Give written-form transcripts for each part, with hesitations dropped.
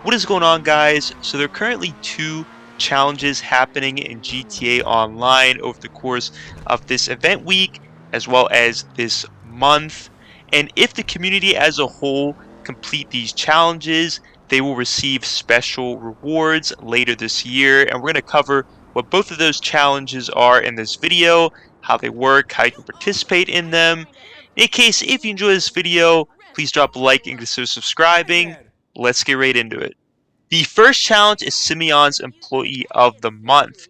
What is going on, guys? So there are currently two challenges happening in GTA Online over the course of this event week as well as this month. And if the community as a whole complete these challenges, they will receive special rewards later this year. And we're going to cover what both of those challenges are in this video, how they work, how you can participate in them. In any case, if you enjoy this video, please drop a like and consider subscribing. Let's get right into it. The first challenge is Simeon's Employee of the Month.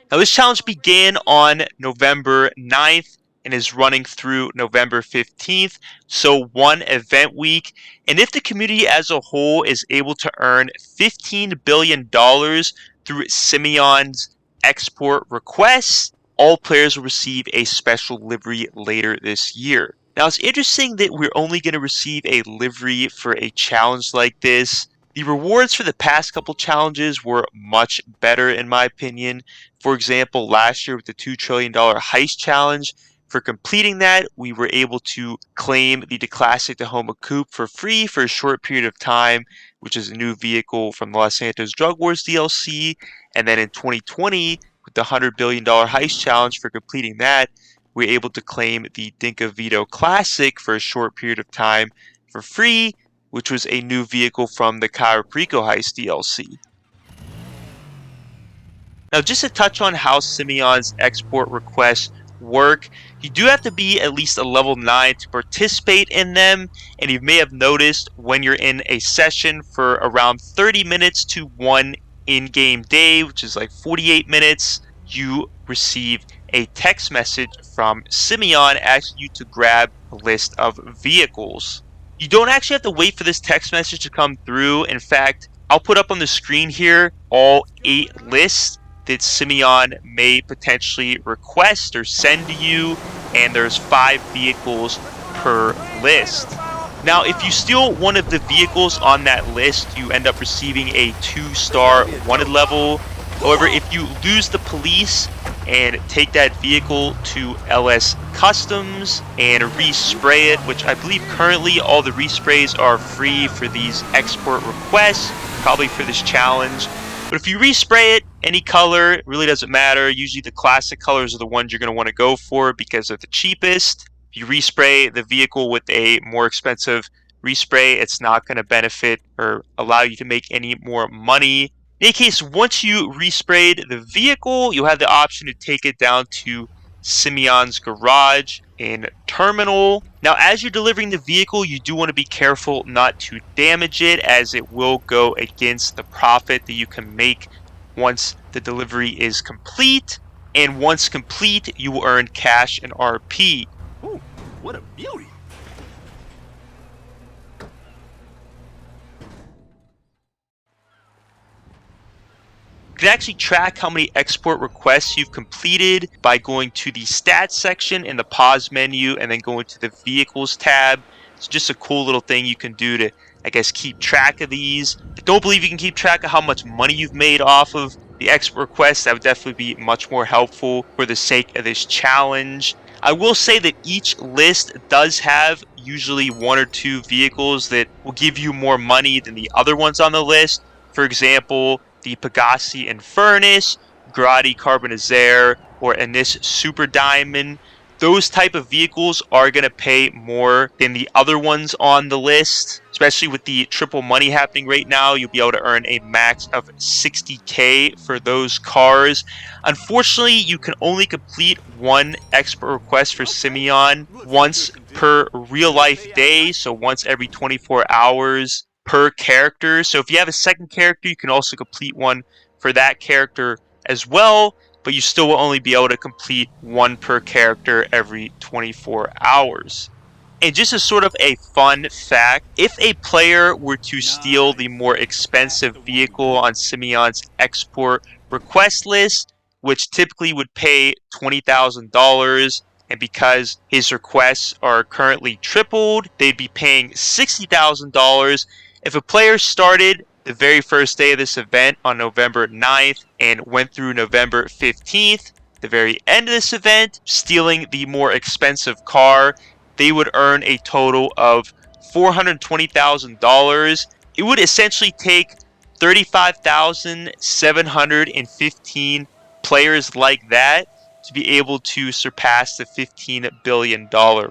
Now, this challenge began on November 9th and is running through November 15th, so one event week. And if the community as a whole is able to earn $15 billion through Simeon's export requests, all players will receive a special livery later this year. Now, it's interesting that we're only going to receive a livery for a challenge like this. The rewards for the past couple challenges were much better in my opinion. For example, last year with the $2 trillion heist challenge, for completing that, we were able to claim the Classic Tahoma Coupe for free for a short period of time, which is a new vehicle from the Los Santos Drug Wars DLC. And then in 2020, with the $100 billion heist challenge, for completing that, we were able to claim the Dinka Vito Classic for a short period of time for free, which was a new vehicle from the Cairo Perico Heist DLC. Now, just to touch on how Simeon's export requests work, you do have to be at least a level 9 to participate in them, and you may have noticed when you're in a session for around 30 minutes to one in-game day, which is like 48 minutes, you receive a text message from Simeon asking you to grab a list of vehicles. You don't actually have to wait for this text message to come through. In fact, I'll put up on the screen here all 8 lists that Simeon may potentially request or send to you, and there's 5 vehicles per list. Now, if you steal one of the vehicles on that list, you end up receiving a 2-star wanted level. However, if you lose the police and take that vehicle to LS Customs and respray it, which I believe currently all the resprays are free for these export requests, probably for this challenge. But if you respray it any color, it really doesn't matter. Usually the classic colors are the ones you're going to want to go for because they're the cheapest. If you respray the vehicle with a more expensive respray, it's not going to benefit or allow you to make any more money. In any case, once you resprayed the vehicle, you'll have the option to take it down to Simeon's garage in Terminal. Now, as you're delivering the vehicle, you do want to be careful not to damage it, as it will go against the profit that you can make once the delivery is complete. And once complete, you will earn cash and RP. Ooh, what a beauty! You can actually track how many export requests you've completed by going to the stats section in the pause menu and then going to the vehicles tab. It's just a cool little thing you can do to, I guess, keep track of these. I don't believe you can keep track of how much money you've made off of the export requests. That would definitely be much more helpful for the sake of this challenge. I will say that each list does have usually 1 or 2 vehicles that will give you more money than the other ones on the list. For example, the Pegassi Infernus, Grotti Carbonizaire, or Anis Super Diamond. Those type of vehicles are going to pay more than the other ones on the list. Especially with the triple money happening right now, you'll be able to earn a max of 60k for those cars. Unfortunately, you can only complete one export request for Simeon once per real life day, so once every 24 hours per character. So if you have a second character, you can also complete one for that character as well, but you still will only be able to complete one per character every 24 hours. And just as sort of a fun fact, if a player were to steal the more expensive vehicle on Simeon's export request list, which typically would pay $20,000, and because his requests are currently tripled, they'd be paying $60,000. If a player started the very first day of this event on November 9th and went through November 15th, the very end of this event, stealing the more expensive car, they would earn a total of $420,000. It would essentially take 35,715 players like that to be able to surpass the $15 billion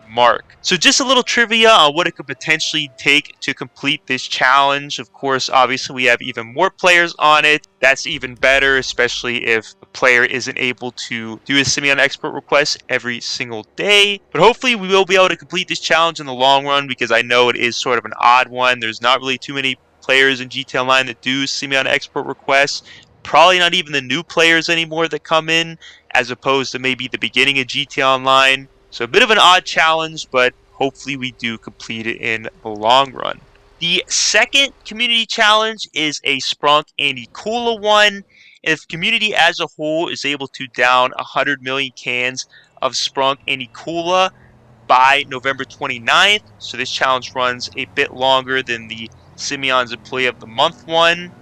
mark. So just a little trivia on what it could potentially take to complete this challenge. Of course, obviously we have even more players on it. That's even better, especially if the player isn't able to do a Simeon export request every single day. But hopefully we will be able to complete this challenge in the long run, because I know it is sort of an odd one. There's not really too many players in GT Online that do Simeon export requests. Probably not even the new players anymore that come in, as opposed to maybe the beginning of GT Online. So a bit of an odd challenge, but hopefully we do complete it in the long run. The second community challenge is a Sprunk and eCola one. If the community as a whole is able to down 100 million cans of Sprunk and eCola by November 29th, so this challenge runs a bit longer than the Simeon's Employee of the Month one,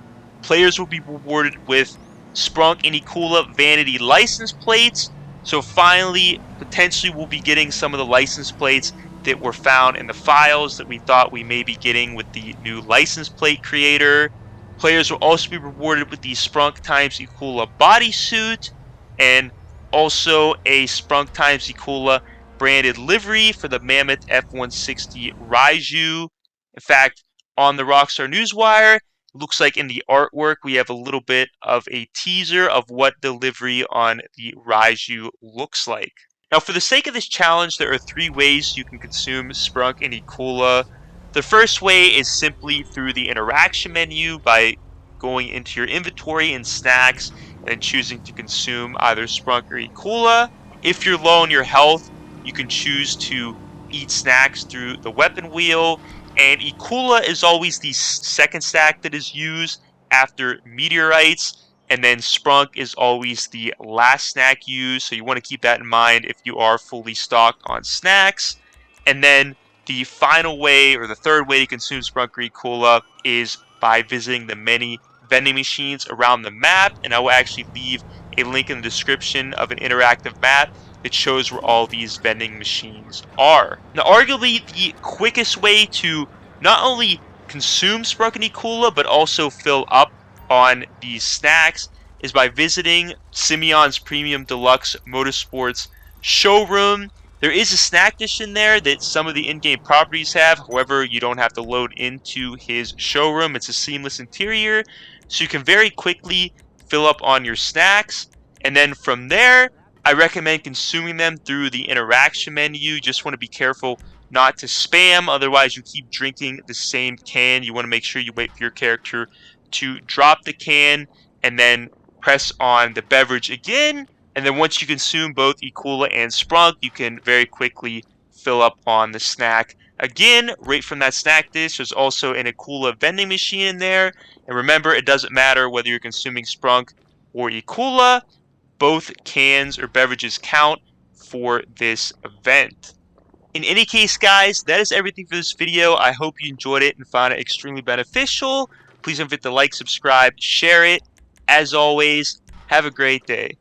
players will be rewarded with Sprunk and eCola vanity license plates. So finally, potentially we'll be getting some of the license plates that were found in the files that we thought we may be getting with the new license plate creator. Players will also be rewarded with the Sprunk times eCola bodysuit, and also a Sprunk times eCola branded livery for the Mammoth F-160 Raiju. In fact, on the Rockstar Newswire, looks like in the artwork we have a little bit of a teaser of what delivery on the Raiju looks like. Now, for the sake of this challenge, there are 3 ways you can consume Sprunk and eCola. The first way is simply through the interaction menu by going into your inventory and snacks and choosing to consume either Sprunk or eCola. If you're low on your health, you can choose to eat snacks through the weapon wheel. And eCola is always the second stack that is used after meteorites. And then Sprunk is always the last snack used. So you want to keep that in mind if you are fully stocked on snacks. And then the final way, or the third way to consume Sprunk or eCola, is by visiting the many vending machines around the map. And I will actually leave a link in the description of an interactive map that shows where all these vending machines are. Now, arguably the quickest way to not only consume Sprunk and eCola, but also fill up on these snacks is by visiting Simeon's Premium Deluxe Motorsports showroom. There is a snack dish in there that some of the in-game properties have. However, you don't have to load into his showroom. It's a seamless interior, so you can very quickly fill up on your snacks. And then from there, I recommend consuming them through the interaction menu. You just want to be careful not to spam, otherwise you keep drinking the same can. You want to make sure you wait for your character to drop the can and then press on the beverage again. And then once you consume both eCola and Sprunk, you can very quickly fill up on the snack again right from that snack dish. There's also an eCola vending machine in there. And remember, it doesn't matter whether you're consuming Sprunk or eCola. Both cans or beverages count for this event. In any case, guys, that is everything for this video. I hope you enjoyed it and found it extremely beneficial. Please don't forget to like, subscribe, share it. As always, have a great day.